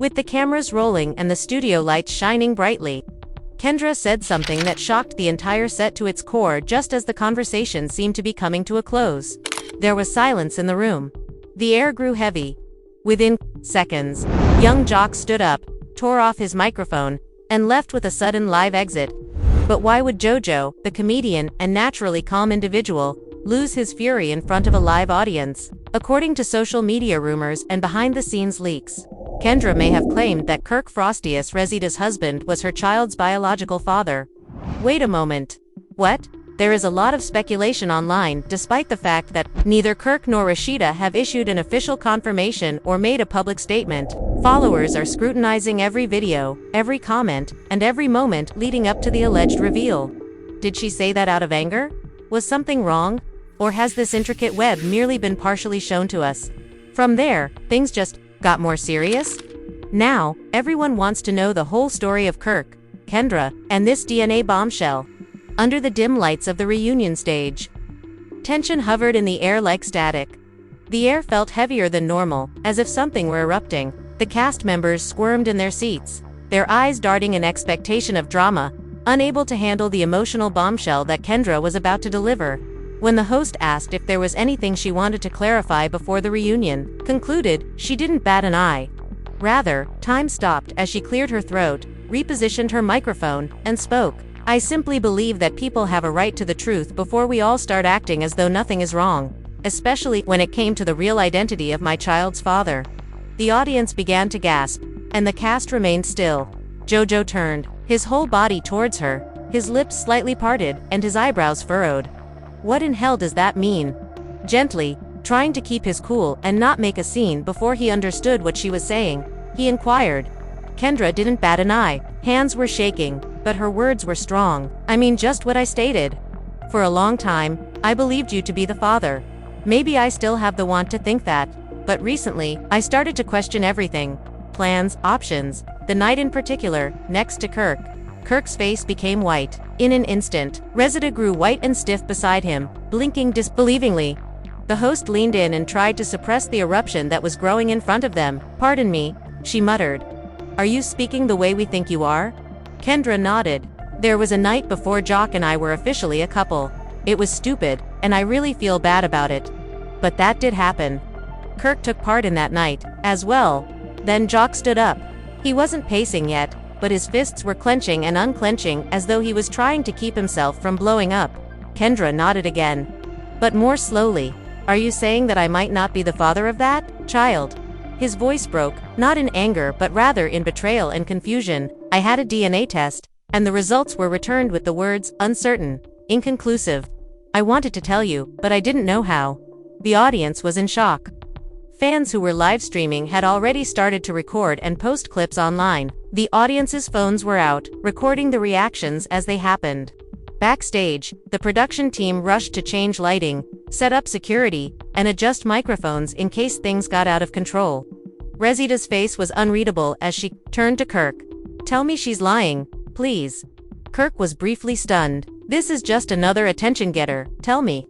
With the cameras rolling and the studio lights shining brightly, Kendra said something that shocked the entire set to its core just as the conversation seemed to be coming to a close. There was silence in the room. The air grew heavy. Within seconds, young Jock stood up, tore off his microphone, and left with a sudden live exit. But why would JoJo, the comedian and naturally calm individual, lose his fury in front of a live audience? According to social media rumors and behind-the-scenes leaks, Kendra may have claimed that Kirk Frostius, Resida's husband, was her child's biological father. Wait a moment. What? There is a lot of speculation online, despite the fact that neither Kirk nor Rashida have issued an official confirmation or made a public statement. Followers are scrutinizing every video, every comment, and every moment leading up to the alleged reveal. Did she say that out of anger? Was something wrong? Or has this intricate web merely been partially shown to us? From there, things just got more serious? Now, everyone wants to know the whole story of Kirk, Kendra, and this DNA bombshell. Under the dim lights of the reunion stage, tension hovered in the air like static. The air felt heavier than normal, as if something were erupting. The cast members squirmed in their seats, their eyes darting in expectation of drama, unable to handle the emotional bombshell that Kendra was about to deliver. When the host asked if there was anything she wanted to clarify before the reunion concluded, she didn't bat an eye. Rather, time stopped as she cleared her throat, repositioned her microphone, and spoke. I simply believe that people have a right to the truth before we all start acting as though nothing is wrong, especially when it came to the real identity of my child's father. The audience began to gasp, and the cast remained still. JoJo turned, his whole body towards her, his lips slightly parted, and his eyebrows furrowed. What in hell does that mean? Gently, trying to keep his cool and not make a scene before he understood what she was saying, he inquired. Kendra didn't bat an eye. Hands were shaking, but her words were strong. I mean just what I stated. For a long time, I believed you to be the father. Maybe I still have the want to think that, but recently, I started to question everything. Plans, options, the night in particular, next to Kirk. Kirk's face became white. In an instant, Resida grew white and stiff beside him, blinking disbelievingly. The host leaned in and tried to suppress the eruption that was growing in front of them. Pardon me, she muttered. Are you speaking the way we think you are? Kendra nodded. There was a night before Jock and I were officially a couple. It was stupid, and I really feel bad about it. But that did happen. Kirk took part in that night, as well. Then Jock stood up. He wasn't pacing yet, but his fists were clenching and unclenching as though he was trying to keep himself from blowing up. Kendra nodded again. But more slowly. Are you saying that I might not be the father of that child? His voice broke, not in anger but rather in betrayal and confusion. I had a DNA test, and the results were returned with the words, uncertain, inconclusive. I wanted to tell you, but I didn't know how. The audience was in shock. Fans who were live streaming had already started to record and post clips online. The audience's phones were out, recording the reactions as they happened. Backstage, the production team rushed to change lighting, set up security, and adjust microphones in case things got out of control. Resida's face was unreadable as she turned to Kirk. Tell me she's lying, please. Kirk was briefly stunned. This is just another attention getter, tell me.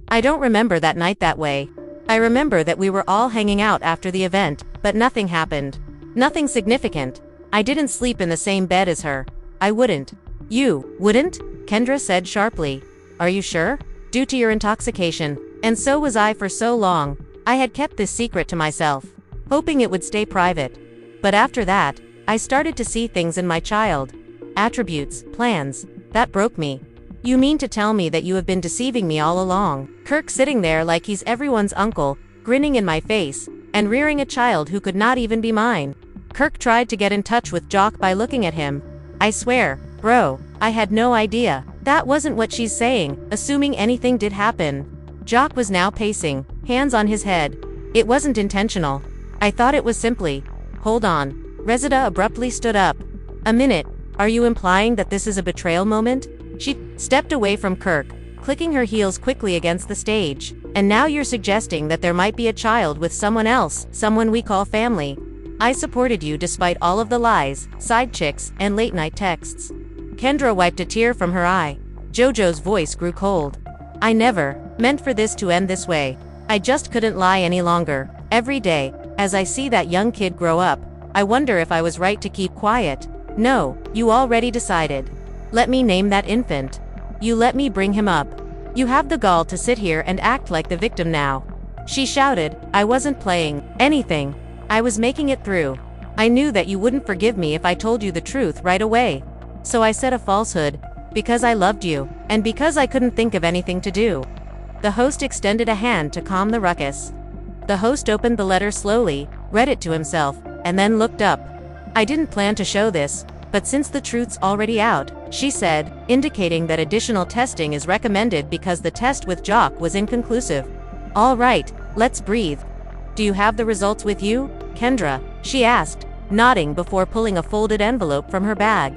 I don't remember that night that way. I remember that we were all hanging out after the event, but nothing happened. Nothing significant. I didn't sleep in the same bed as her. I wouldn't. You wouldn't? Kendra said sharply. Are you sure? Due to your intoxication. And so was I for so long. I had kept this secret to myself, hoping it would stay private. But after that, I started to see things in my child. Attributes, plans. That broke me. You mean to tell me that you have been deceiving me all along? Kirk sitting there like he's everyone's uncle, grinning in my face, and rearing a child who could not even be mine. Kirk tried to get in touch with Jock by looking at him. I swear, bro, I had no idea. That wasn't what she's saying, assuming anything did happen. Jock was now pacing, hands on his head. It wasn't intentional. I thought it was simply. Hold on. Resida abruptly stood up. A minute, are you implying that this is a betrayal moment? She stepped away from Kirk, clicking her heels quickly against the stage. And now you're suggesting that there might be a child with someone else, someone we call family. I supported you despite all of the lies, side chicks, and late-night texts. Kendra wiped a tear from her eye. JoJo's voice grew cold. I never meant for this to end this way. I just couldn't lie any longer. Every day, as I see that young kid grow up, I wonder if I was right to keep quiet. No, you already decided. Let me name that infant. You let me bring him up. You have the gall to sit here and act like the victim now. She shouted. I wasn't playing anything. I was making it through. I knew that you wouldn't forgive me if I told you the truth right away. So I said a falsehood, because I loved you, and because I couldn't think of anything to do. The host extended a hand to calm the ruckus. The host opened the letter slowly, read it to himself, and then looked up. I didn't plan to show this, but since the truth's already out, she said, indicating that additional testing is recommended because the test with Jock was inconclusive. All right, let's breathe. Do you have the results with you, Kendra? She asked, nodding before pulling a folded envelope from her bag.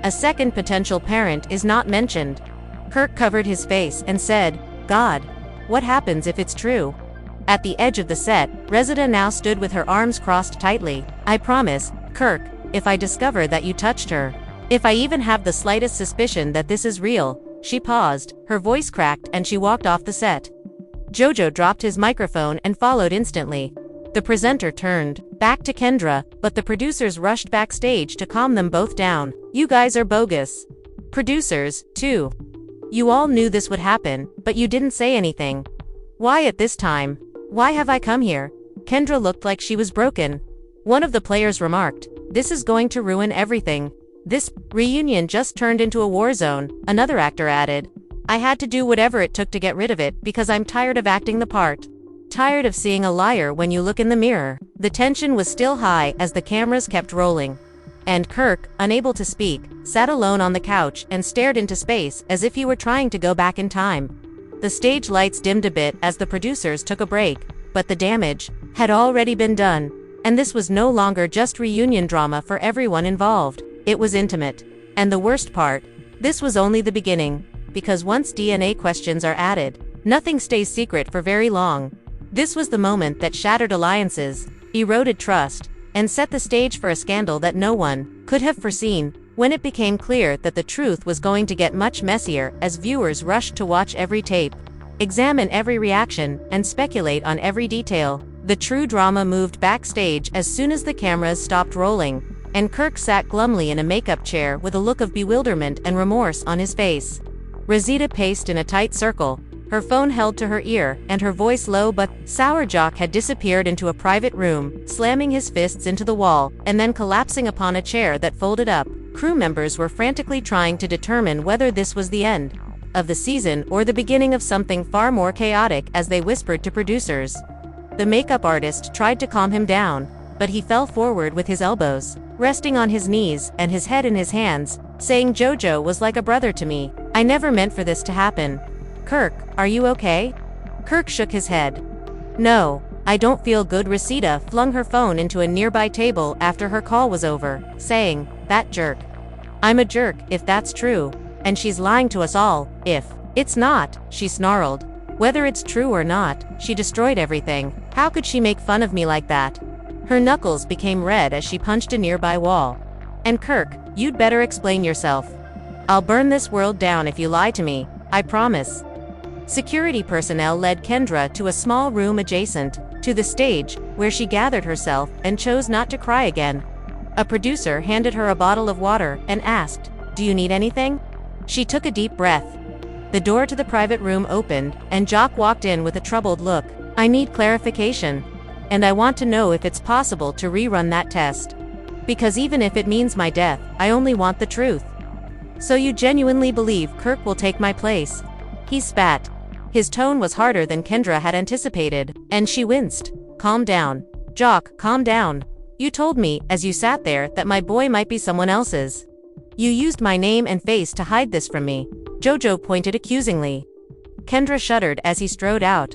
A second potential parent is not mentioned. Kirk covered his face and said, God, what happens if it's true? At the edge of the set, Resida now stood with her arms crossed tightly. I promise, Kirk, if I discover that you touched her, if I even have the slightest suspicion that this is real. She paused, her voice cracked, and she walked off the set. Jojo dropped his microphone and followed instantly. The presenter turned back to Kendra, but the producers rushed backstage to calm them both down. You guys are bogus. Producers, too. You all knew this would happen, but you didn't say anything. Why at this time? Why have I come here? Kendra looked like she was broken. One of the players remarked, this is going to ruin everything. This reunion just turned into a war zone, another actor added. I had to do whatever it took to get rid of it because I'm tired of acting the part. Tired of seeing a liar when you look in the mirror. The tension was still high as the cameras kept rolling. And Kirk, unable to speak, sat alone on the couch and stared into space as if he were trying to go back in time. The stage lights dimmed a bit as the producers took a break, but the damage had already been done, and this was no longer just reunion drama for everyone involved. It was intimate. And the worst part, this was only the beginning, because once DNA questions are added, nothing stays secret for very long. This was the moment that shattered alliances, eroded trust, and set the stage for a scandal that no one could have foreseen, when it became clear that the truth was going to get much messier as viewers rushed to watch every tape, examine every reaction, and speculate on every detail. The true drama moved backstage as soon as the cameras stopped rolling, and Kirk sat glumly in a makeup chair with a look of bewilderment and remorse on his face. Resida paced in a tight circle, her phone held to her ear, and her voice low but sour. Jock had disappeared into a private room, slamming his fists into the wall, and then collapsing upon a chair that folded up. Crew members were frantically trying to determine whether this was the end of the season or the beginning of something far more chaotic as they whispered to producers. The makeup artist tried to calm him down, but he fell forward with his elbows resting on his knees and his head in his hands, saying Jojo was like a brother to me. I never meant for this to happen. Kirk, are you okay? Kirk shook his head. No, I don't feel good. Resida flung her phone into a nearby table after her call was over, saying, that jerk. I'm a jerk if that's true, and she's lying to us all if it's not, she snarled. Whether it's true or not, she destroyed everything. How could she make fun of me like that? Her knuckles became red as she punched a nearby wall. And Kirk, you'd better explain yourself. I'll burn this world down if you lie to me, I promise. Security personnel led Kendra to a small room adjacent to the stage, where she gathered herself and chose not to cry again. A producer handed her a bottle of water and asked, do you need anything? She took a deep breath. The door to the private room opened, and Jock walked in with a troubled look. I need clarification. And I want to know if it's possible to rerun that test. Because even if it means my death, I only want the truth. So you genuinely believe Kirk will take my place? He spat. His tone was harder than Kendra had anticipated, and she winced. Calm down. Jock, calm down. You told me, as you sat there, that my boy might be someone else's. You used my name and face to hide this from me. Jojo pointed accusingly. Kendra shuddered as he strode out.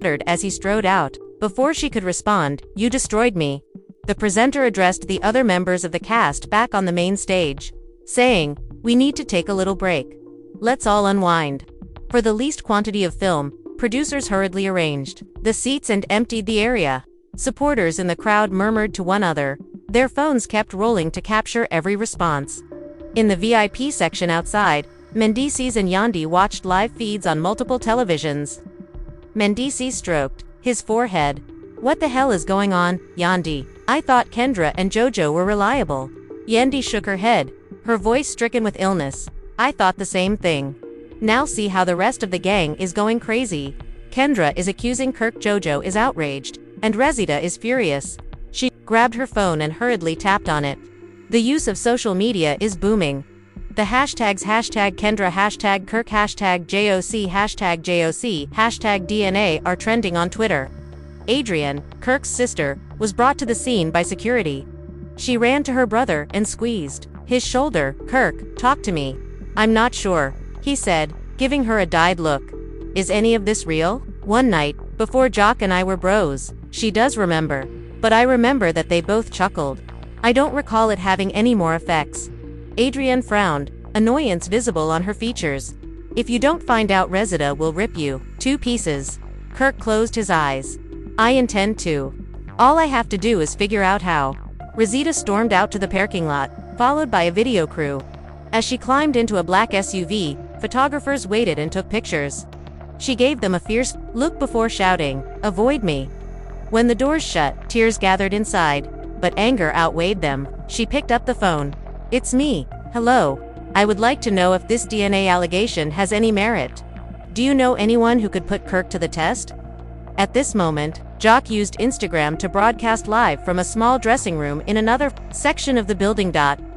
Before she could respond, you destroyed me. The presenter addressed the other members of the cast back on the main stage, saying, we need to take a little break. Let's all unwind. For the least quantity of film, producers hurriedly arranged the seats and emptied the area. Supporters in the crowd murmured to one another. Their phones kept rolling to capture every response. In the VIP section outside, Mendices and Yandi watched live feeds on multiple televisions. Mendices stroked his forehead. What the hell is going on, Yandi? I thought Kendra and Jojo were reliable. Yendi shook her head, her voice stricken with illness. I thought the same thing. Now see how the rest of the gang is going crazy. Kendra is accusing Kirk. Jojo is outraged, and Resita is furious. She grabbed her phone and hurriedly tapped on it. The use of social media is booming. The hashtags #Kendra, #Kirk, #JOC, #JOC, #DNA are trending on Twitter. Adrienne, Kirk's sister, was brought to the scene by security. She ran to her brother and squeezed his shoulder. Kirk, talk to me. I'm not sure, he said, giving her a dyed look. Is any of this real? One night, before Jock and I were bros, she does remember. But I remember that they both chuckled. I don't recall it having any more effects. Adrienne frowned, annoyance visible on her features. If you don't find out, Resita will rip you 2 pieces. Kirk closed his eyes. I intend to. All I have to do is figure out how. Resita stormed out to the parking lot, followed by a video crew. As she climbed into a black SUV, photographers waited and took pictures. She gave them a fierce look before shouting, "Avoid me." When the doors shut, tears gathered inside, but anger outweighed them. She picked up the phone. It's me. Hello. I would like to know if this DNA allegation has any merit. Do you know anyone who could put Kirk to the test? At this moment, Jock used Instagram to broadcast live from a small dressing room in another section of the building.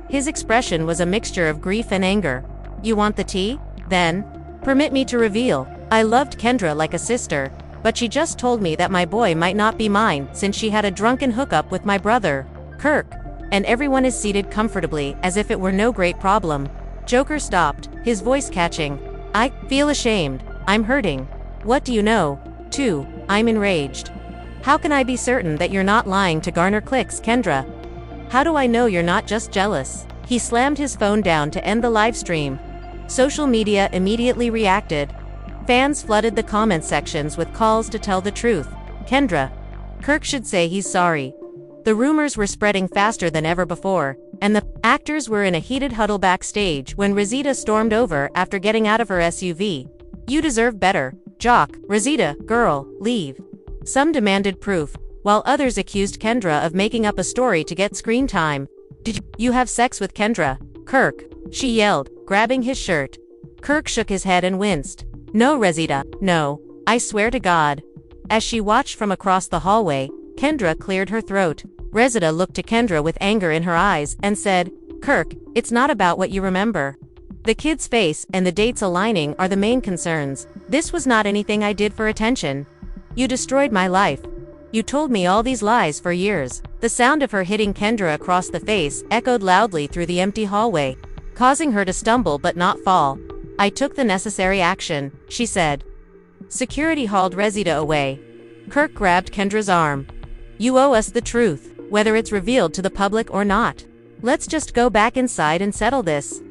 His expression was a mixture of grief and anger. You want the tea? Then, permit me to reveal. I loved Kendra like a sister, but she just told me that my boy might not be mine since she had a drunken hookup with my brother, Kirk. And everyone is seated comfortably as if it were no great problem. Joker stopped, his voice catching. I feel ashamed. I'm hurting. What do you know? 2. I'm enraged. How can I be certain that you're not lying to garner clicks, Kendra? How do I know you're not just jealous? He slammed his phone down to end the live stream. Social media immediately reacted. Fans flooded the comment sections with calls to tell the truth. Kendra. Kirk should say he's sorry. The rumors were spreading faster than ever before, and the actors were in a heated huddle backstage when Resita stormed over after getting out of her SUV. You deserve better. Jock, Resita, girl, leave. Some demanded proof, while others accused Kendra of making up a story to get screen time. Did you have sex with Kendra? Kirk, she yelled, grabbing his shirt. Kirk shook his head and winced. No, Resita, no. I swear to God. As she watched from across the hallway, Kendra cleared her throat. Resita looked to Kendra with anger in her eyes and said, Kirk, it's not about what you remember. The kid's face and the dates aligning are the main concerns. This was not anything I did for attention. You destroyed my life. You told me all these lies for years. The sound of her hitting Kendra across the face echoed loudly through the empty hallway, causing her to stumble but not fall. I took the necessary action, she said. Security hauled Resita away. Kirk grabbed Kendra's arm. You owe us the truth, whether it's revealed to the public or not. Let's just go back inside and settle this.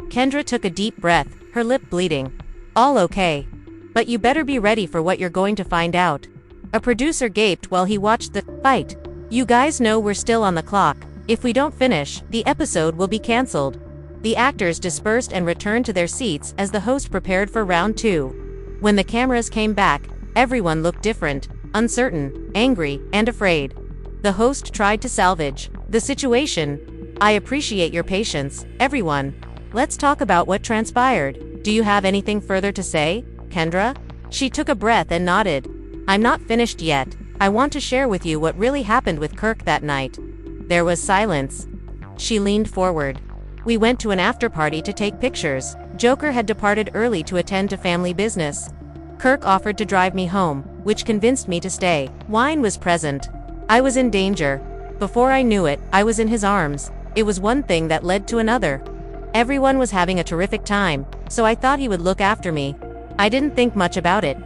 Kendra took a deep breath, her lip bleeding. All okay. But you better be ready for what you're going to find out. A producer gaped while he watched the fight. You guys know we're still on the clock. If we don't finish, the episode will be cancelled. The actors dispersed and returned to their seats as the host prepared for round 2. When the cameras came back, everyone looked different, uncertain, angry, and afraid. The host tried to salvage the situation. I appreciate your patience, everyone. Let's talk about what transpired. Do you have anything further to say, Kendra? She took a breath and nodded. I'm not finished yet. I want to share with you what really happened with Kirk that night. There was silence. She leaned forward. We went to an after-party to take pictures. Joker had departed early to attend to family business. Kirk offered to drive me home, which convinced me to stay. Wine was present. I was in danger. Before I knew it, I was in his arms. It was one thing that led to another. Everyone was having a terrific time, so I thought he would look after me. I didn't think much about it.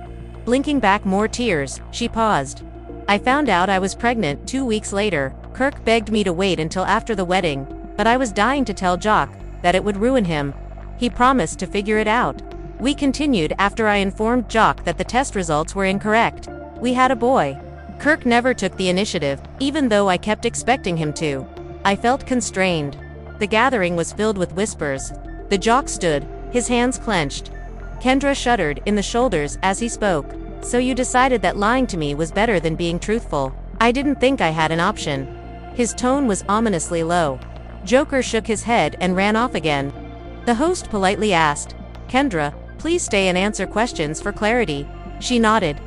Blinking back more tears, she paused. I found out I was pregnant 2 weeks later. Kirk begged me to wait until after the wedding, but I was dying to tell Jock that it would ruin him. He promised to figure it out. We continued after I informed Jock that the test results were incorrect. We had a boy. Kirk never took the initiative, even though I kept expecting him to. I felt constrained. The gathering was filled with whispers. The Jock stood, his hands clenched. Kendra shuddered in the shoulders as he spoke. So you decided that lying to me was better than being truthful. I didn't think I had an option. His tone was ominously low. Joker shook his head and ran off again. The host politely asked, "Kendra, please stay and answer questions for clarity." She nodded.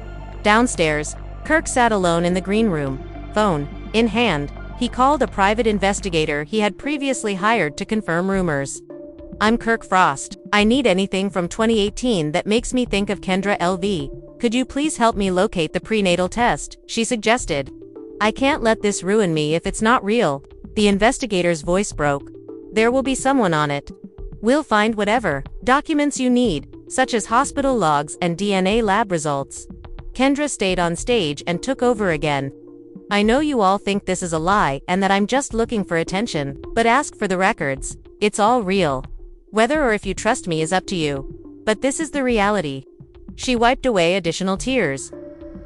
Downstairs, Kirk sat alone in the green room, phone in hand. He called a private investigator he had previously hired to confirm rumors. "I'm Kirk Frost. I need anything from 2018 that makes me think of Kendra LV. Could you please help me locate the prenatal test?" she suggested. "I can't let this ruin me if it's not real." The investigator's voice broke. "There will be someone on it. We'll find whatever documents you need, such as hospital logs and DNA lab results." Kendra stayed on stage and took over again. "I know you all think this is a lie and that I'm just looking for attention, but ask for the records. It's all real. Whether or if you trust me is up to you. But this is the reality." She wiped away additional tears.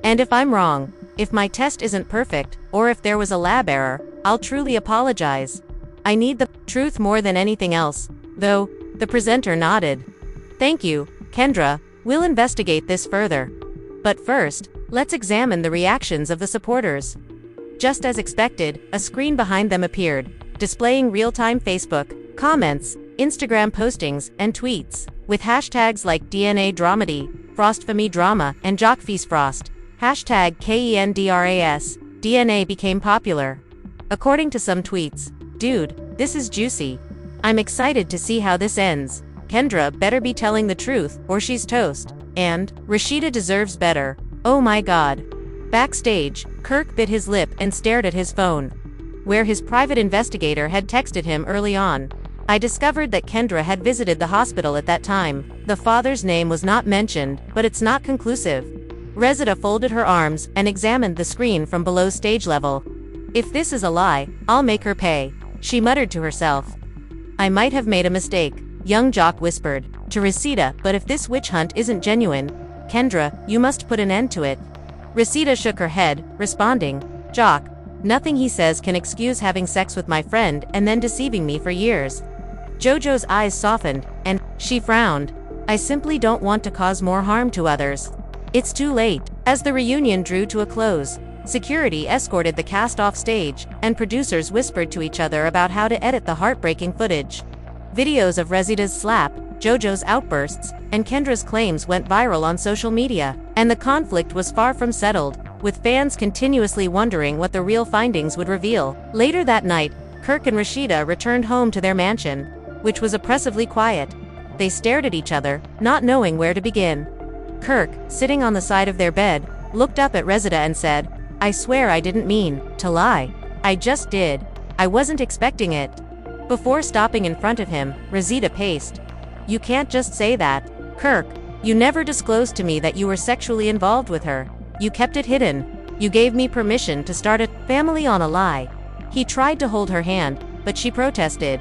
"And if I'm wrong, if my test isn't perfect, or if there was a lab error, I'll truly apologize. I need the truth more than anything else, though." The presenter nodded. "Thank you, Kendra. We'll investigate this further. But first, let's examine the reactions of the supporters." Just as expected, a screen behind them appeared, displaying real-time Facebook comments, Instagram postings, and tweets, with hashtags like DNA Dramedy, FrostFami Drama, and JockFeesFrost. Hashtag KENDRAS, DNA became popular. According to some tweets, "Dude, this is juicy. I'm excited to see how this ends. Kendra better be telling the truth or she's toast. And Rashida deserves better. Oh my god." Backstage, Kirk bit his lip and stared at his phone, where his private investigator had texted him early on. "I discovered that Kendra had visited the hospital at that time. The father's name was not mentioned, but it's not conclusive." Resida folded her arms and examined the screen from below stage level. "If this is a lie, I'll make her pay," she muttered to herself. "I might have made a mistake," young Jock whispered to Resida, "but if this witch hunt isn't genuine, Kendra, you must put an end to it." Resida shook her head, responding, "Jock, nothing he says can excuse having sex with my friend and then deceiving me for years." Jojo's eyes softened, and she frowned. "I simply don't want to cause more harm to others." It's too late. As the reunion drew to a close, security escorted the cast off stage, and producers whispered to each other about how to edit the heartbreaking footage. Videos of Resida's slap, Jojo's outbursts, and Kendra's claims went viral on social media, and the conflict was far from settled, with fans continuously wondering what the real findings would reveal. Later that night, Kirk and Rashida returned home to their mansion, which was oppressively quiet. They stared at each other, not knowing where to begin. Kirk, sitting on the side of their bed, looked up at Resida and said, "I swear I didn't mean to lie. I just did. I wasn't expecting it." Before stopping in front of him, Resida paced. "You can't just say that. Kirk, you never disclosed to me that you were sexually involved with her. You kept it hidden. You gave me permission to start a family on a lie." He tried to hold her hand, but she protested.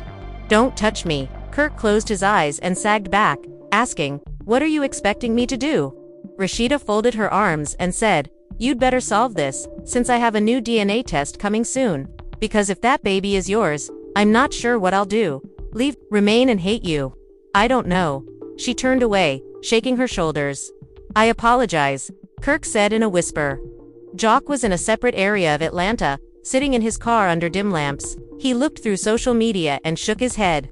"Don't touch me." Kirk closed his eyes and sagged back, asking, "What are you expecting me to do?" Rashida folded her arms and said, "You'd better solve this, since I have a new DNA test coming soon. Because if that baby is yours, I'm not sure what I'll do. Leave, remain and hate you. I don't know." She turned away, shaking her shoulders. "I apologize," Kirk said in a whisper. Jock was in a separate area of Atlanta, sitting in his car under dim lamps. He looked through social media and shook his head.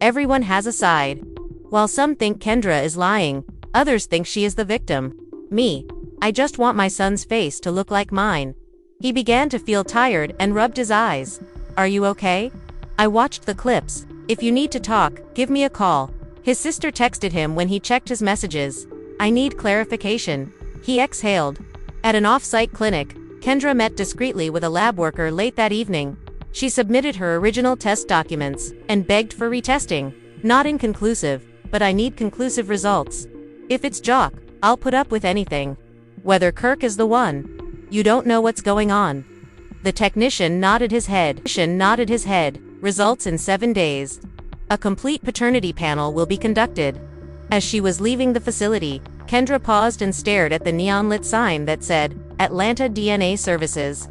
Everyone has a side. While some think Kendra is lying, others think she is the victim. Me, I just want my son's face to look like mine. He began to feel tired and rubbed his eyes. "Are you okay?" "I watched the clips. If you need to talk, give me a call." His sister texted him when he checked his messages. "I need clarification." He exhaled. At an off-site clinic, Kendra met discreetly with a lab worker late that evening. She submitted her original test documents and begged for retesting. "Not inconclusive, but I need conclusive results. If it's Jock, I'll put up with anything. Whether Kirk is the one. You don't know what's going on." The technician nodded his head. "Results in 7 days. A complete paternity panel will be conducted." As she was leaving the facility, Kendra paused and stared at the neon-lit sign that said, "Atlanta DNA Services."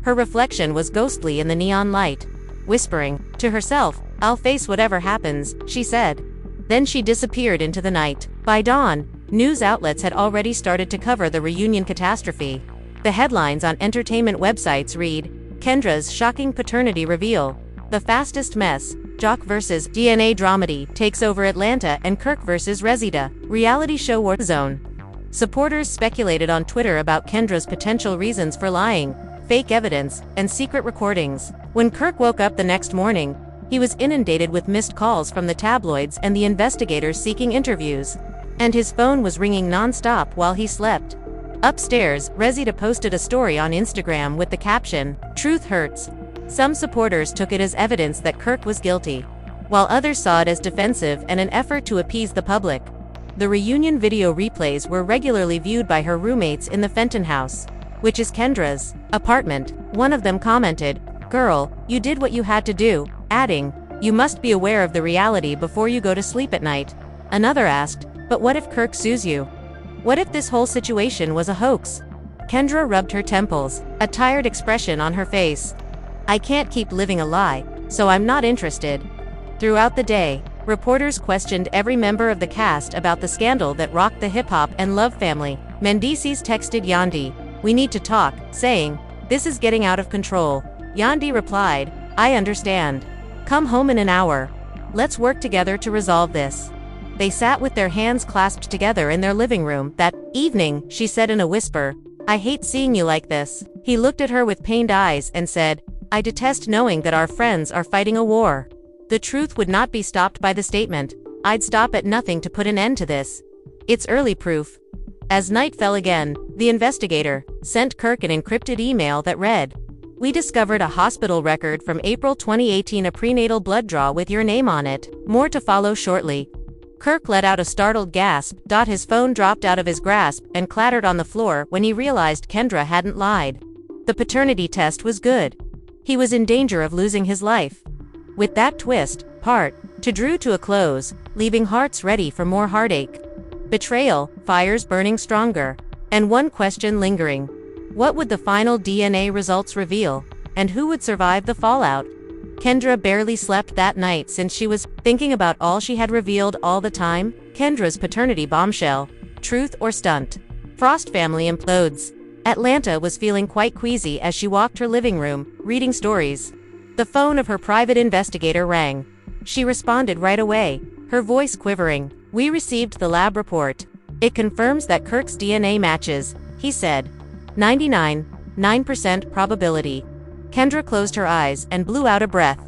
Her reflection was ghostly in the neon light. Whispering to herself, "I'll face whatever happens," she said. Then she disappeared into the night. By dawn, news outlets had already started to cover the reunion catastrophe. The headlines on entertainment websites read, Kendra's shocking paternity reveal. The fastest mess. Jock vs. DNA dramedy takes over Atlanta and Kirk vs. Resita. Reality show war zone. Supporters speculated on Twitter about Kendra's potential reasons for lying, fake evidence, and secret recordings. When Kirk woke up the next morning, he was inundated with missed calls from the tabloids and the investigators seeking interviews. And his phone was ringing non-stop while he slept. Upstairs, Resita posted a story on Instagram with the caption, "Truth hurts." Some supporters took it as evidence that Kirk was guilty, while others saw it as defensive and an effort to appease the public. The reunion video replays were regularly viewed by her roommates in the Fenton house, which is Kendra's apartment. One of them commented, "Girl, you did what you had to do," adding, "You must be aware of the reality before you go to sleep at night." Another asked, "But what if Kirk sues you? What if this whole situation was a hoax?" Kendra rubbed her temples, a tired expression on her face. "I can't keep living a lie, so I'm not interested." Throughout the day, reporters questioned every member of the cast about the scandal that rocked the hip-hop and Love family. Mendices texted Yandi, "We need to talk," saying, "This is getting out of control." Yandi replied, "I understand. Come home in an hour. Let's work together to resolve this." They sat with their hands clasped together in their living room. That evening, she said in a whisper, "I hate seeing you like this." He looked at her with pained eyes and said, "I detest knowing that our friends are fighting a war." The truth would not be stopped by the statement, "I'd stop at nothing to put an end to this." It's early proof. As night fell again, the investigator sent Kirk an encrypted email that read, "We discovered a hospital record from April 2018, a prenatal blood draw with your name on it. More to follow shortly." Kirk let out a startled gasp. His phone dropped out of his grasp and clattered on the floor when he realized Kendra hadn't lied. The paternity test was good. He was in danger of losing his life. With that twist, part 2 drew to a close, leaving hearts ready for more heartache. Betrayal, fires burning stronger, and one question lingering. What would the final DNA results reveal, and who would survive the fallout? Kendra barely slept that night since she was thinking about all she had revealed all the time. Kendra's paternity bombshell. Truth or stunt? Frost family implodes. Atlanta was feeling quite queasy as she walked her living room, reading stories. The phone of her private investigator rang. She responded right away, her voice quivering. "We received the lab report. It confirms that Kirk's DNA matches," he said. 99.9% probability. Kendra closed her eyes and blew out a breath.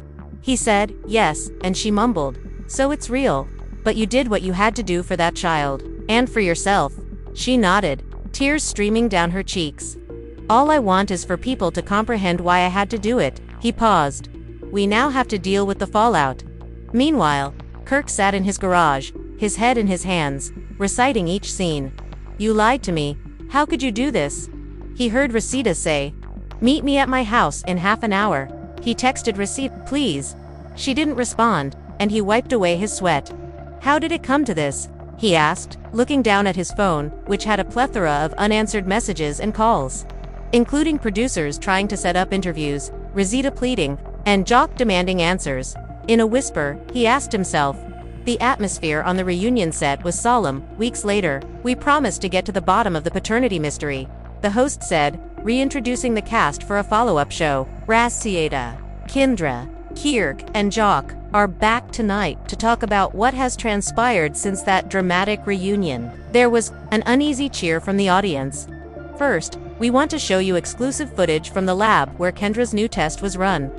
He said, "Yes," and she mumbled, "So it's real. But you did what you had to do for that child. And for yourself." She nodded, tears streaming down her cheeks. "All I want is for people to comprehend why I had to do it." He paused. "We now have to deal with the fallout." Meanwhile, Kirk sat in his garage, his head in his hands, reciting each scene. "You lied to me. How could you do this?" He heard Resita say, "Meet me at my house in half an hour." He texted Resita, "Please." She didn't respond, and he wiped away his sweat. "How did it come to this?" he asked, looking down at his phone, which had a plethora of unanswered messages and calls, including producers trying to set up interviews, Resita pleading, and Jock demanding answers. In a whisper, he asked himself. The atmosphere on the reunion set was solemn. Weeks later, "We promised to get to the bottom of the paternity mystery," the host said, reintroducing the cast for a follow-up show. Resita, Kendra, Kirk, and Jock are back tonight to talk about what has transpired since that dramatic reunion. There was an uneasy cheer from the audience. "First, we want to show you exclusive footage from the lab where Kendra's new test was run,"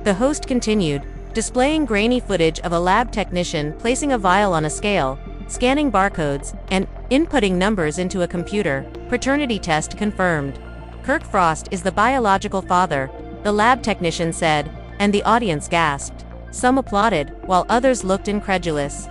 the host continued, displaying grainy footage of a lab technician placing a vial on a scale, scanning barcodes, and inputting numbers into a computer. Paternity test confirmed. Kirk Frost is the biological father, the lab technician said, and the audience gasped. Some applauded, while others looked incredulous.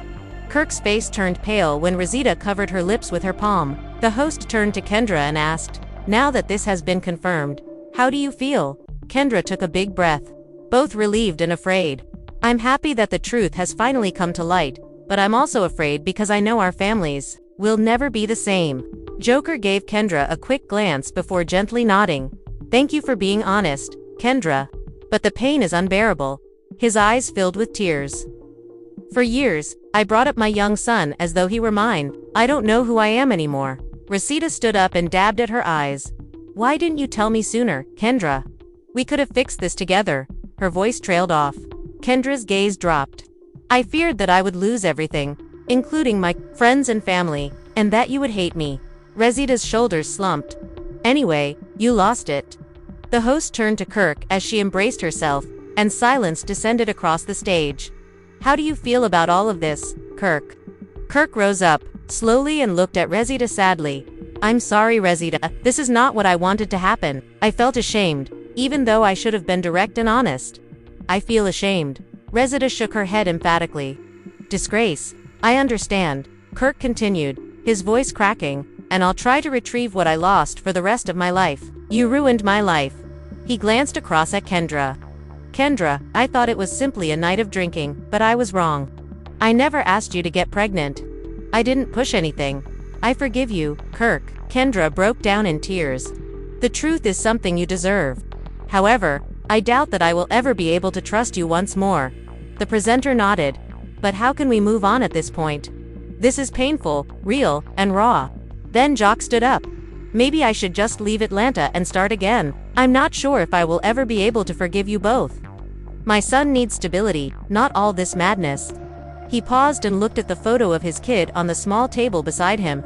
Kirk's face turned pale when Resita covered her lips with her palm. The host turned to Kendra and asked, "Now that this has been confirmed, how do you feel?" Kendra took a big breath, both relieved and afraid. "I'm happy that the truth has finally come to light, but I'm also afraid because I know our families will never be the same." Joker gave Kendra a quick glance before gently nodding. "Thank you for being honest, Kendra. But the pain is unbearable." His eyes filled with tears. "For years, I brought up my young son as though he were mine. I don't know who I am anymore." Resita stood up and dabbed at her eyes. "Why didn't you tell me sooner, Kendra?" We could have fixed this together." Her voice trailed off. Kendra's gaze dropped. "I feared that I would lose everything, including my friends and family, and that you would hate me." Rosita's shoulders slumped. "Anyway, you lost it." The host turned to Kirk as she embraced herself, and silence descended across the stage. "How do you feel about all of this, Kirk?" Kirk rose up, slowly, and looked at Rosita sadly. "I'm sorry, Rosita. This is not what I wanted to happen. I felt ashamed, even though I should have been direct and honest." "I feel ashamed." Rosita shook her head emphatically. "Disgrace. I understand," Kirk continued, his voice cracking, "and I'll try to retrieve what I lost for the rest of my life." "You ruined my life." He glanced across at Kendra. "Kendra, I thought it was simply a night of drinking, but I was wrong. I never asked you to get pregnant. I didn't push anything. I forgive you, Kirk." Kendra broke down in tears. "The truth is something you deserve. However, I doubt that I will ever be able to trust you once more." The presenter nodded. "But how can we move on at this point? This is painful, real, and raw." Then Jock stood up. "Maybe I should just leave Atlanta and start again. I'm not sure if I will ever be able to forgive you both. My son needs stability, not all this madness." He paused and looked at the photo of his kid on the small table beside him.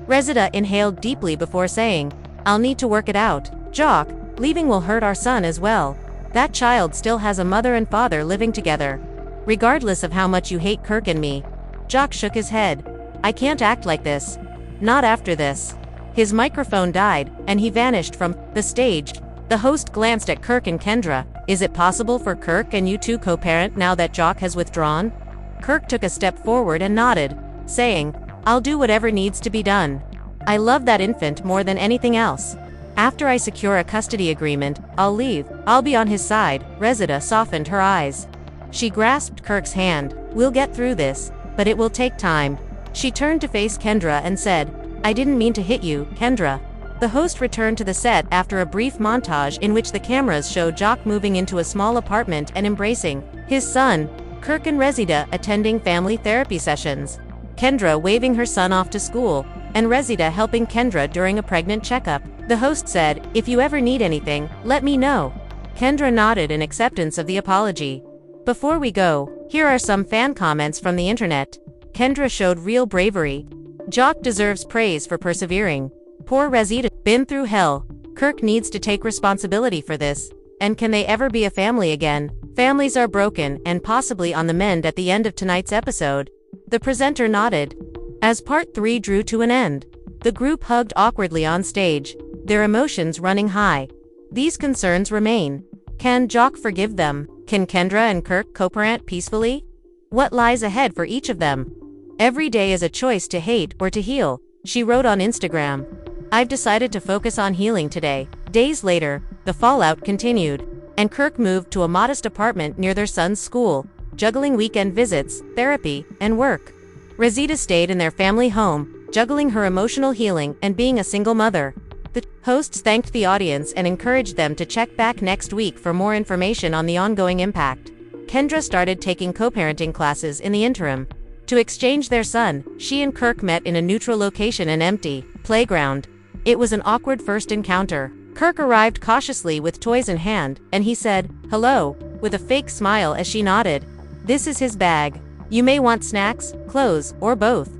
Rosita inhaled deeply before saying, "I'll need to work it out. Jock, leaving will hurt our son as well. That child still has a mother and father living together. Regardless of how much you hate Kirk and me." Jock shook his head. "I can't act like this. Not after this." His microphone died, and he vanished from the stage. The host glanced at Kirk and Kendra. "Is it possible for Kirk and you to co-parent now that Jock has withdrawn?" Kirk took a step forward and nodded, saying, "I'll do whatever needs to be done. I love that infant more than anything else. After I secure a custody agreement, I'll leave. I'll be on his side." Rosita softened her eyes. She grasped Kirk's hand. "We'll get through this, but it will take time." She turned to face Kendra and said, "I didn't mean to hit you, Kendra." The host returned to the set after a brief montage in which the cameras showed Jock moving into a small apartment and embracing his son, Kirk, and Rosita attending family therapy sessions. Kendra waving her son off to school, and Rosita helping Kendra during a pregnant checkup. The host said, "If you ever need anything, let me know." Kendra nodded in acceptance of the apology. "Before we go, here are some fan comments from the internet." Kendra showed real bravery. "Jock deserves praise for persevering. Poor Rosita, been through hell. Kirk needs to take responsibility for this. And can they ever be a family again? Families are broken and possibly on the mend at the end of tonight's episode." The presenter nodded. As part 3 drew to an end, the group hugged awkwardly on stage, their emotions running high. These concerns remain. Can Jock forgive them? Can Kendra and Kirk co-parent peacefully? What lies ahead for each of them? "Every day is a choice to hate or to heal," she wrote on Instagram. "I've decided to focus on healing today." Days later, the fallout continued, and Kirk moved to a modest apartment near their son's school, juggling weekend visits, therapy, and work. Rosita stayed in their family home, juggling her emotional healing and being a single mother. The hosts thanked the audience and encouraged them to check back next week for more information on the ongoing impact. Kendra started taking co-parenting classes in the interim. To exchange their son, she and Kirk met in a neutral location, an empty playground. It was an awkward first encounter. Kirk arrived cautiously with toys in hand, and he said, "Hello," with a fake smile as she nodded. "This is his bag. You may want snacks, clothes, or both."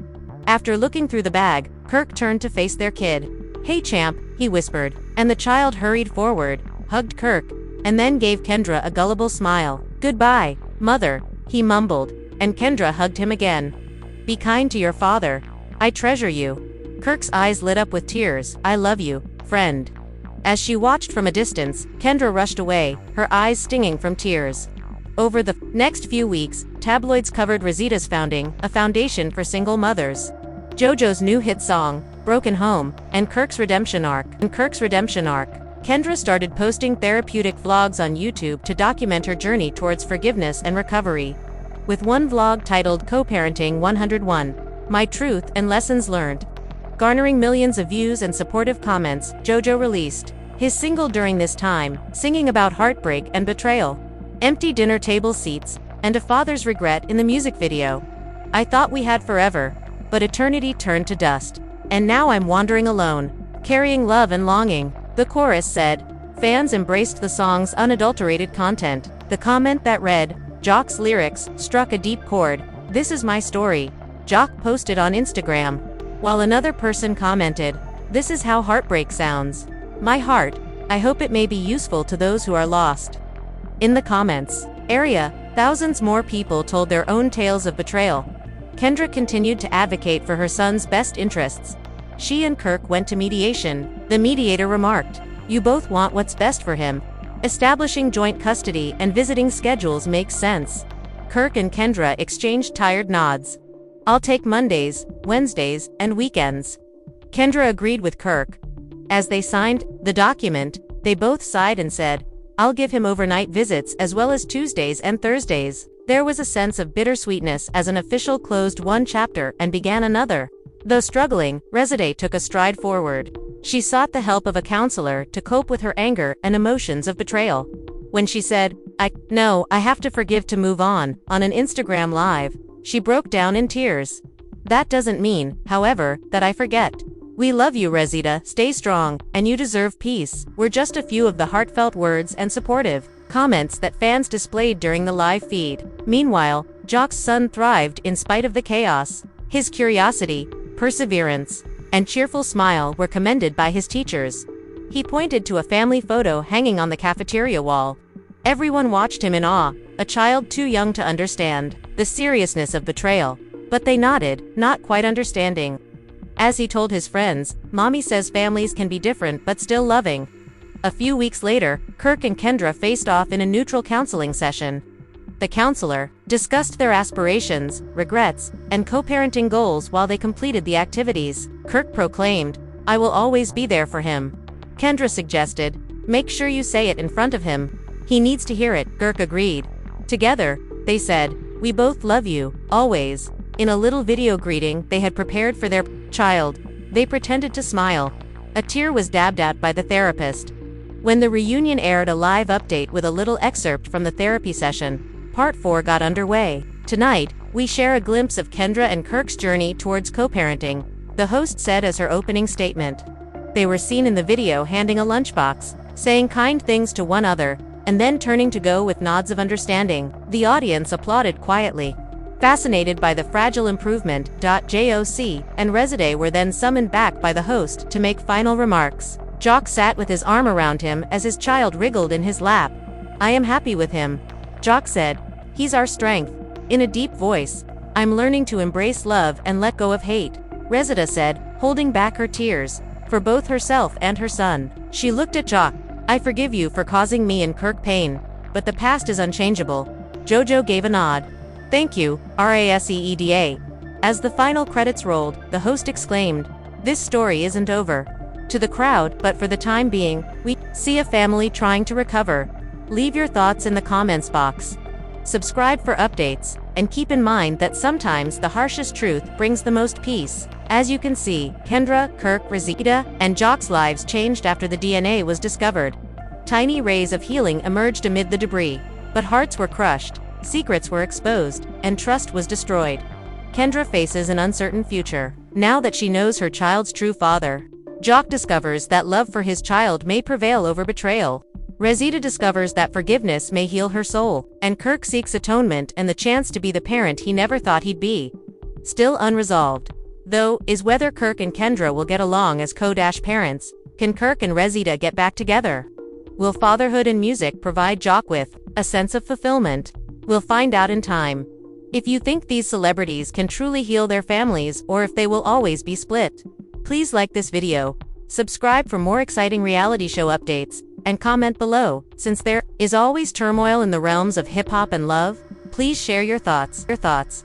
After looking through the bag, Kirk turned to face their kid. "Hey champ," he whispered, and the child hurried forward, hugged Kirk, and then gave Kendra a gullible smile. "Goodbye, mother," he mumbled, and Kendra hugged him again. "Be kind to your father. I treasure you." Kirk's eyes lit up with tears. "I love you, friend." As she watched from a distance, Kendra rushed away, her eyes stinging from tears. Over the next few weeks, tabloids covered Rosita's founding, a foundation for single mothers, JoJo's new hit song, Broken Home, and Kirk's redemption arc. Kendra started posting therapeutic vlogs on YouTube to document her journey towards forgiveness and recovery. With one vlog titled Co-Parenting 101, My Truth and Lessons Learned, garnering millions of views and supportive comments, JoJo released his single during this time, singing about heartbreak and betrayal, empty dinner table seats, and a father's regret in the music video. "I thought we had forever, but eternity turned to dust. And now I'm wandering alone, carrying love and longing," the chorus said. Fans embraced the song's unadulterated content. The comment that read, "Jock's lyrics struck a deep chord. This is my story," Jock posted on Instagram, while another person commented, "This is how heartbreak sounds. My heart. I hope it may be useful to those who are lost." In the comments area, thousands more people told their own tales of betrayal. Kendra continued to advocate for her son's best interests. She and Kirk went to mediation. The mediator remarked, "You both want what's best for him. Establishing joint custody and visiting schedules makes sense." Kirk and Kendra exchanged tired nods. "I'll take Mondays, Wednesdays, and weekends." Kendra agreed with Kirk. As they signed the document, they both sighed and said, "I'll give him overnight visits as well as Tuesdays and Thursdays." There was a sense of bittersweetness as an official closed one chapter and began another. Though struggling, Reside took a stride forward. She sought the help of a counselor to cope with her anger and emotions of betrayal. When she said, I have to forgive to move on an Instagram Live, she broke down in tears. "That doesn't mean, however, that I forget. We love you, Resita, stay strong, and you deserve peace," were just a few of the heartfelt words and supportive comments that fans displayed during the live feed. Meanwhile, Jock's son thrived in spite of the chaos. His curiosity, perseverance, and cheerful smile were commended by his teachers. He pointed to a family photo hanging on the cafeteria wall. Everyone watched him in awe, a child too young to understand the seriousness of betrayal. But they nodded, not quite understanding. As he told his friends, "Mommy says families can be different but still loving." A few weeks later, Kirk and Kendra faced off in a neutral counseling session. The counselor discussed their aspirations, regrets, and co-parenting goals while they completed the activities. Kirk proclaimed, "I will always be there for him." Kendra suggested, "Make sure you say it in front of him. He needs to hear it." Kirk agreed. Together, they said, "We both love you, always." In a little video greeting they had prepared for their child, they pretended to smile. A tear was dabbed at by the therapist. When the reunion aired a live update with a little excerpt from the therapy session, Part 4 got underway. Tonight, we share a glimpse of Kendra and Kirk's journey towards co-parenting, the host said as her opening statement. They were seen in the video handing a lunchbox, saying kind things to one another, and then turning to go with nods of understanding. The audience applauded quietly, fascinated by the fragile improvement. Joc and Reside were then summoned back by the host to make final remarks. Jock sat with his arm around him as his child wriggled in his lap. "I am happy with him," Jock said. "He's our strength." In a deep voice, "I'm learning to embrace love and let go of hate," Resida said, holding back her tears, for both herself and her son. She looked at Jock. "I forgive you for causing me and Kirk pain, but the past is unchangeable." Jojo gave a nod. "Thank you, Raseeda." As the final credits rolled, the host exclaimed, "This story isn't over." To the crowd, but for the time being, we see a family trying to recover. Leave your thoughts in the comments box. Subscribe for updates, and keep in mind that sometimes the harshest truth brings the most peace. As you can see, Kendra, Kirk, Resida, and Jock's lives changed after the DNA was discovered. Tiny rays of healing emerged amid the debris, but hearts were crushed, secrets were exposed, and trust was destroyed. Kendra faces an uncertain future, now that she knows her child's true father. Jock discovers that love for his child may prevail over betrayal. Resida discovers that forgiveness may heal her soul, and Kirk seeks atonement and the chance to be the parent he never thought he'd be. Still unresolved, though, is whether Kirk and Kendra will get along as co-parents. Can Kirk and Resida get back together? Will fatherhood and music provide Jock with a sense of fulfillment? We'll find out in time. If you think these celebrities can truly heal their families or if they will always be split, please like this video, subscribe for more exciting reality show updates, and comment below. Since there is always turmoil in the realms of hip-hop and love, please share your thoughts.